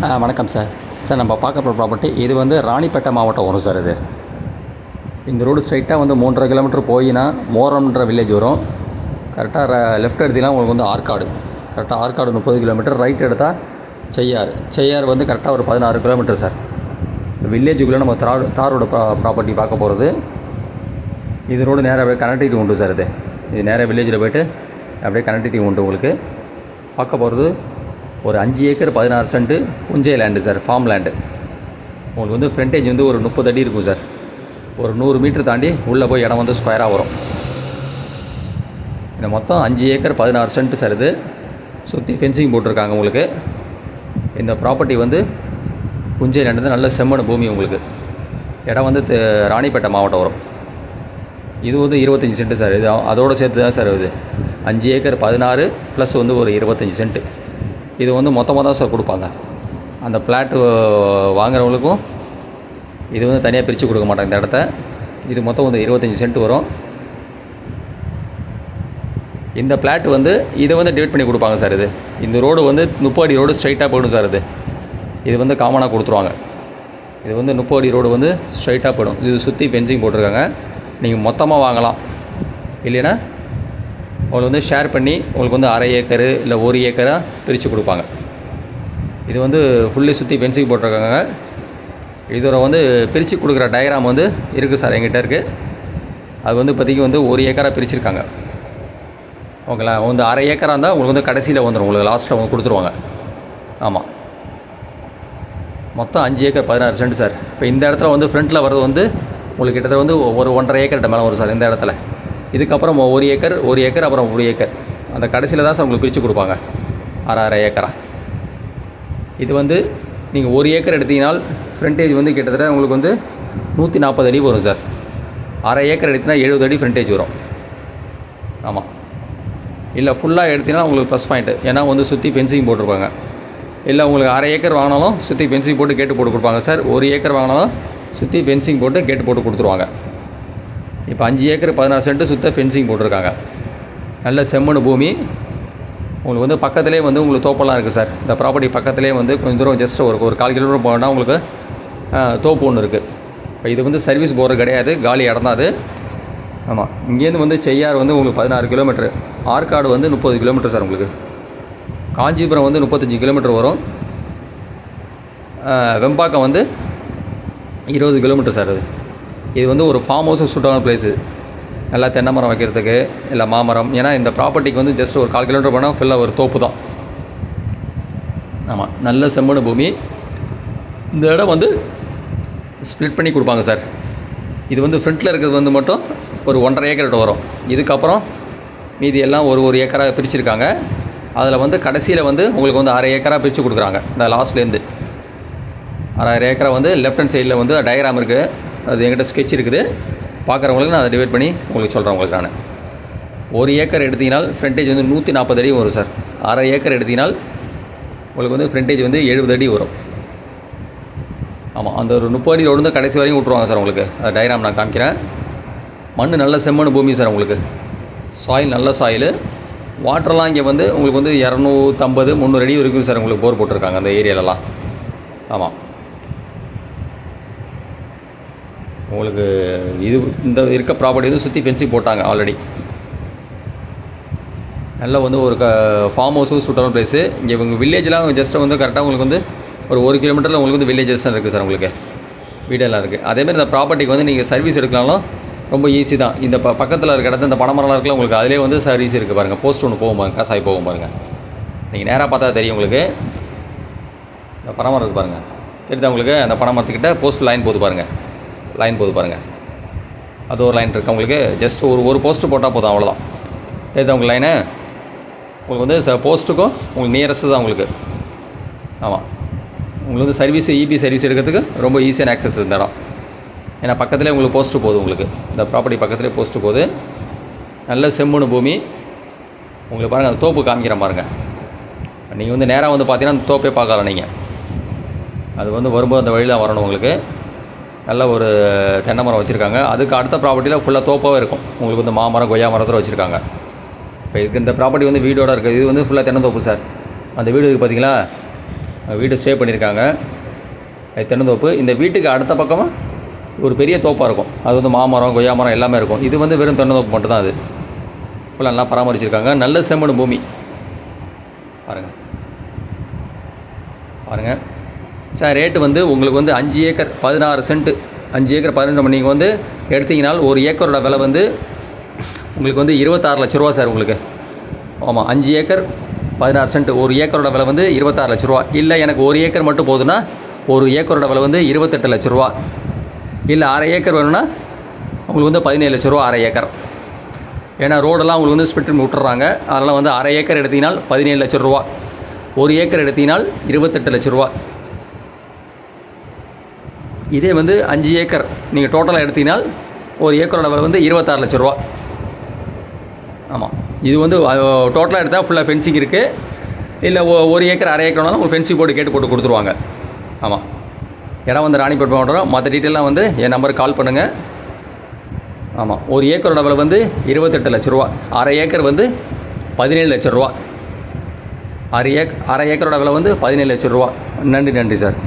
வணக்கம் sir. Sir நம்ம பார்க்க போகிற ப்ராப்பர்ட்டி இது வந்து ராணிப்பேட்டை மாவட்டம் வரும் சார். இந்த ரோடு ஸ்ட்ரைட்டாக வந்து 3.5 கிலோமீட்டர் போயினா மோரம்ன்ற வில்லேஜ் வரும். கரெக்டாக லெஃப்ட் எடுத்தீங்கன்னா உங்களுக்கு வந்து ஆற்காடு, கரெக்டாக ஆற்காடு 30 கிலோமீட்டர். ரைட் எடுத்தால் செய்யார் வந்து கரெக்டாக ஒரு 16 கிலோமீட்டர் சார். வில்லேஜுக்குள்ளே நம்ம தாரோட ப்ராப்பர்ட்டி பார்க்க போகிறது. இது ரோடு நேராக கனெக்டிவிட்டி உண்டு சார். இது நேராக வில்லேஜில் போய்ட்டு அப்படியே கனெக்டிவிட்டி உண்டு. உங்களுக்கு பார்க்க போகிறது ஒரு 5 ஏக்கர் 16 சென்ட்டு புஞ்சை லேண்டு சார், ஃபார்ம் லேண்டு. உங்களுக்கு வந்து ஃப்ரண்டேஜ் வந்து ஒரு 30 அடி இருக்கும் சார். ஒரு 100 மீட்டர் தாண்டி உள்ளே போய் இடம் வந்து ஸ்கொயராக வரும். இந்த மொத்தம் 5 ஏக்கர் 16 சென்ட்டு சார். இது சுற்றி ஃபென்சிங் போட்டிருக்காங்க. உங்களுக்கு இந்த ப்ராப்பர்ட்டி வந்து புஞ்சை லேண்டு தான், நல்ல செம்மண் பூமி. உங்களுக்கு இடம் வந்து ராணிப்பேட்டை மாவட்டம் வரும். இது வந்து 25 சென்ட்டு சார். இது அதோடு சேர்த்து தான் சார். இது 5 ஏக்கர் 16 ப்ளஸ் வந்து ஒரு 25 சென்ட்டு. இது வந்து மொத்தமாக தான் சார் கொடுப்பாங்க. அந்த பிளாட்டு வாங்குறவங்களுக்கும் இது வந்து தனியாக பிரித்து கொடுக்க மாட்டாங்க இந்த இடத்த. இது மொத்தம் வந்து 25 சென்ட் வரும். இந்த பிளாட்டு வந்து இதை வந்து டிவைட் பண்ணி கொடுப்பாங்க சார். இந்த ரோடு வந்து 30 அடி ரோடு ஸ்ட்ரைட்டாக போய்டும் சார். இது வந்து காமனாக கொடுத்துருவாங்க. இது வந்து 30 அடி ரோடு வந்து ஸ்ட்ரைட்டாக போய்டும். இது சுற்றி ஃபென்சிங் போட்டிருக்காங்க. நீங்கள் மொத்தமாக வாங்கலாம், இல்லைன்னா உங்களுக்கு வந்து ஷேர் பண்ணி உங்களுக்கு வந்து 1/2 ஏக்கரு இல்லை 1 ஏக்கராக பிரித்து கொடுப்பாங்க. இது வந்து ஃபுல்லி சுற்றி ஃபென்சிங் போட்டிருக்காங்க. இதோட வந்து பிரித்து கொடுக்குற டயக்ராம் வந்து இருக்குது சார், எங்கிட்ட இருக்குது. அது வந்து இப்போதைக்கு வந்து 1 ஏக்கராக பிரிச்சுருக்காங்க. ஓகேங்களா? வந்து 1/2 ஏக்கராக இருந்தால் உங்களுக்கு வந்து கடைசியில் வந்துடும், உங்களுக்கு லாஸ்ட்டில் வந்து கொடுத்துருவாங்க. ஆமாம், மொத்தம் 5 ஏக்கர் 16 சென்ட் சார். இப்போ இந்த இடத்துல வந்து ஃப்ரண்ட்டில் வர்றது வந்து உங்களுக்கு கிட்டத்தட்ட வந்து ஒரு 1.5 ஏக்கர்கிட்ட மேலே வரும் சார் இந்த இடத்துல. இதுக்கப்புறம் 1 ஏக்கர் அப்புறம் 1 ஏக்கர், அந்த கடைசியில் தான் சார் உங்களுக்கு பிரித்து கொடுப்பாங்க 1/2 ஏக்கரா. இது வந்து நீங்கள் 1 ஏக்கர் எடுத்தீங்கனால் ஃப்ரண்டேஜ் வந்து கிட்டத்தட்ட உங்களுக்கு வந்து 140 அடி வரும் சார். 1/2 ஏக்கர் எடுத்திங்கன்னா 70 அடி ஃப்ரண்டேஜ் வரும். ஆமாம், இல்லை ஃபுல்லாக எடுத்திங்கன்னா உங்களுக்கு ப்ளஸ் பாயிண்ட்டு, ஏன்னா வந்து சுற்றி ஃபென்சிங் போட்டிருப்பாங்க. இல்லை உங்களுக்கு 1/2 ஏக்கர் வாங்கினாலும் சுற்றி ஃபென்சிங் போட்டு கேட்டு போட்டு கொடுப்பாங்க சார். 1 ஏக்கர் வாங்கினாலும் சுற்றி ஃபென்சிங் போட்டு கேட்டு போட்டு கொடுத்துருவாங்க. இப்போ 5 ஏக்கர் 16 சென்ட்டு சுத்த ஃபென்சிங் போட்டிருக்காங்க. நல்ல செம்மண் பூமி. உங்களுக்கு வந்து பக்கத்துலேயே வந்து உங்களுக்கு தோப்பெல்லாம் இருக்குது சார். இந்த ப்ராப்பர்ட்டி பக்கத்துலேயே வந்து கொஞ்சம் தூரம் ஜஸ்ட் ஒரு 1/4 கிலோமீட்டர் போனால் உங்களுக்கு தோப்பு ஒன்று இருக்குது. இப்போ இது வந்து சர்வீஸ் போகிறது கிடையாது, காலி இடம் தான் அது. ஆமாம், இங்கேருந்து வந்து செய்யார் வந்து உங்களுக்கு 16 கிலோமீட்ரு, ஆற்காடு வந்து 30 கிலோமீட்டர் சார். உங்களுக்கு காஞ்சிபுரம் வந்து 35 கிலோமீட்டர் வரும். வெம்பாக்கம் வந்து 20 கிலோமீட்டர் சார். இது வந்து ஒரு ஃபார்ம் ஹவுஸ் சூட்டான பிளேஸு. நல்லா தென்னை மரம் வைக்கிறதுக்கு, இல்லை மாமரம். ஏன்னா இந்த ப்ராப்பர்ட்டிக்கு வந்து ஜஸ்ட் ஒரு 1/4 கிலோமீட்டர் போனால் ஃபுல்லாக ஒரு தோப்பு தான். ஆமாம், நல்ல செம்மண் பூமி. இந்த இடம் வந்து ஸ்ப்ளிட் பண்ணி கொடுப்பாங்க சார். இது வந்து ஃப்ரண்ட்டில் இருக்கிறது வந்து மட்டும் ஒரு 1.5 ஏக்கர்கிட்ட வரும். இதுக்கப்புறம் மீதி எல்லாம் ஒரு ஏக்கராக பிரிச்சுருக்காங்க. அதில் வந்து கடைசியில் வந்து உங்களுக்கு வந்து 1/2 ஏக்கராக பிரித்து கொடுக்குறாங்க. இந்த லாஸ்ட்லேருந்து 1/2 ஏக்கரை வந்து லெஃப்ட் ஹேண்ட் சைடில் வந்து டயக்ராம் இருக்குது. அது என்கிட்ட ஸ்கெட்ச் இருக்குது. பார்க்குறவங்களுக்கு நான் அதை டிவைட் பண்ணி உங்களுக்கு சொல்கிறேன். உங்களுக்கு நான் 1 ஏக்கர் எடுத்தீங்கனால் ஃப்ரண்டேஜ் வந்து 140 அடி வரும் சார். 1/2 ஏக்கர் எடுத்தீங்கனால் உங்களுக்கு வந்து ஃப்ரண்டேஜ் வந்து 70 அடி வரும். ஆமாம், அந்த ஒரு 30 அடி ரோடு வந்து கடைசி வரையும் விட்ருவாங்க சார். உங்களுக்கு அது டயக்ராம் நான் காமிக்கிறேன். மண் நல்ல செம்மண் பூமி சார். உங்களுக்கு சாயில் நல்ல சாயில். வாட்டர்லாம் இங்கே வந்து உங்களுக்கு வந்து 250 300 அடி வரைக்கும் சார் உங்களுக்கு போர் போட்டிருக்காங்க அந்த ஏரியாலலாம். ஆமாம், உங்களுக்கு இது இந்த இருக்க ப்ராப்பர்ட்டி வந்து சுற்றி ஃபென்சிங் போட்டாங்க ஆல்ரெடி. நல்லா வந்து ஒரு ஃபார்ம் ஹவுஸும் சூட்டான ப்ளேஸு. இங்கே உங்கள் வில்லேஜெலாம் ஜஸ்ட்டு வந்து கரெக்டாக உங்களுக்கு வந்து ஒரு 1 கிலோமீட்டரில் உங்களுக்கு வந்து வில்லேஜஸ் தான் இருக்குது சார். உங்களுக்கு வீடெல்லாம் இருக்குது. அதேமாதிரி இந்த ப்ராப்பர்ட்டிக்கு வந்து நீங்கள் சர்வீஸ் எடுக்கலாம்லும் ரொம்ப ஈஸி தான். இந்த பக்கத்தில் இருக்க இடத்துல இந்த பனைமரம்லாம் இருக்குல்ல, உங்களுக்கு அதிலே வந்து சர்வீஸ் இருக்குது பாருங்கள். போஸ்ட் ஒன்று போகும் பாருங்கள், காசாய் போகும் பாருங்கள். நீங்கள் நேராக பார்த்தா தெரியும் உங்களுக்கு. இந்த பனைமரம் இருக்குது பாருங்கள், தெரியுதா உங்களுக்கு? அந்த பனைமரத்துக்கிட்ட போஸ்ட் லைன் போகுது பாருங்கள், லைன் போகுது பாருங்கள். அது ஒரு லைன் இருக்குது உங்களுக்கு. ஜஸ்ட் ஒரு போஸ்ட்டு போட்டால் போதும், அவ்வளோதான். தெரியுதா உங்களுக்கு லைனு? உங்களுக்கு வந்து போஸ்ட்டுக்கும் உங்களுக்கு நியரஸ்ட்டு தான் உங்களுக்கு. ஆமாம், உங்களுக்கு வந்து சர்வீஸ் இபி சர்வீஸ் எடுக்கிறதுக்கு ரொம்ப ஈஸியான ஆக்சஸ் இந்த இடம். ஏன்னா பக்கத்துலேயே உங்களுக்கு போஸ்ட்டு போகுது. உங்களுக்கு இந்த ப்ராப்பர்ட்டி பக்கத்துலேயே போஸ்ட்டு போகுது. நல்ல செம்மண் பூமி. உங்களுக்கு பாருங்கள், அந்த தோப்பு காமிக்கிறேன் பாருங்கள். நீங்கள் வந்து நேராக வந்து பார்த்தீங்கன்னா அந்த தோப்பே பார்க்கலாம் நீங்கள். அது வந்து வரும்போது அந்த வழியில் வரணும். உங்களுக்கு நல்ல ஒரு தென்னை மரம் வச்சுருக்காங்க. அதுக்கு அடுத்த ப்ராப்பர்ட்டியில் ஃபுல்லாக தோப்பாகவே இருக்கும். உங்களுக்கு வந்து மாமரம் கொய்யா மரத்தில் வச்சுருக்காங்க. இப்போ இதுக்கு இந்த ப்ராப்பர்ட்டி வந்து வீடோட இருக்குது. இது வந்து ஃபுல்லாக தென்னந்தோப்பு சார். அந்த வீடு இருக்குது பார்த்தீங்களா, வீடு ஸ்டே பண்ணியிருக்காங்க. அது தென்னந்தோப்பு. இந்த வீட்டுக்கு அடுத்த பக்கமாக ஒரு பெரிய தோப்பாக இருக்கும். அது வந்து மாமரம், கொய்யா மரம் எல்லாமே இருக்கும். இது வந்து வெறும் தென்னந்தோப்பு மட்டும்தான். அது ஃபுல்லாக நல்லா பராமரிச்சிருக்காங்க. நல்ல செம்மண் பூமி பாருங்கள் சார். ரேட்டு வந்து உங்களுக்கு வந்து 5 ஏக்கர் 16 சென்ட்டு, 5 ஏக்கர் 15 சென்ட் நீங்கள் வந்து எடுத்தீங்கனால் ஒரு ஏக்கரோட விலை வந்து உங்களுக்கு வந்து 26 லட்ச ரூபா சார் உங்களுக்கு. ஆமாம், 5 ஏக்கர் 16 சென்ட், ஒரு ஏக்கரோட விலை வந்து 26 லட்ச ரூபா. இல்லை எனக்கு ஒரு ஏக்கர் மட்டும் போதுன்னா ஒரு ஏக்கரோட விலை வந்து 28 லட்ச ரூபா. இல்லை அரை ஏக்கர் வேணும்னா உங்களுக்கு வந்து 17 லட்ச ரூபா அரை ஏக்கர். ஏன்னா ரோடெல்லாம் உங்களுக்கு வந்து ஸ்பிட் விட்டுறாங்க. அதெல்லாம் வந்து அரை ஏக்கர் எடுத்தீங்கனால் 17 லட்ச ரூபா, ஒரு ஏக்கர் எடுத்தீங்கனால் 28 லட்ச ரூபா. இதே வந்து 5 ஏக்கர் நீங்கள் டோட்டலாக எடுத்தீங்கனால் ஒரு ஏக்கரோட விலை வந்து 26 லட்ச ரூபா. ஆமாம், இது வந்து டோட்டலாக எடுத்தால் ஃபுல்லாக ஃபென்சிங் இருக்குது. இல்லை ஒரு ஏக்கர் அரை ஏக்கர்னாலும் உங்களுக்கு ஃபென்சிங் போட்டு கேட்டு போட்டு கொடுத்துருவாங்க. ஆமாம், இடம் வந்து ராணிப்பேட்டை மாவட்டம். மற்ற டீட்டெயிலாம் வந்து என் நம்பருக்கு கால் பண்ணுங்கள். ஆமாம், ஒரு ஏக்கரோட விலை வந்து 28 லட்ச ரூபா, அரை ஏக்கர் வந்து 17 லட்ச ரூபா. அரை ஏக்கரோட விலை வந்து 17 லட்ச ரூபா. நன்றி சார்.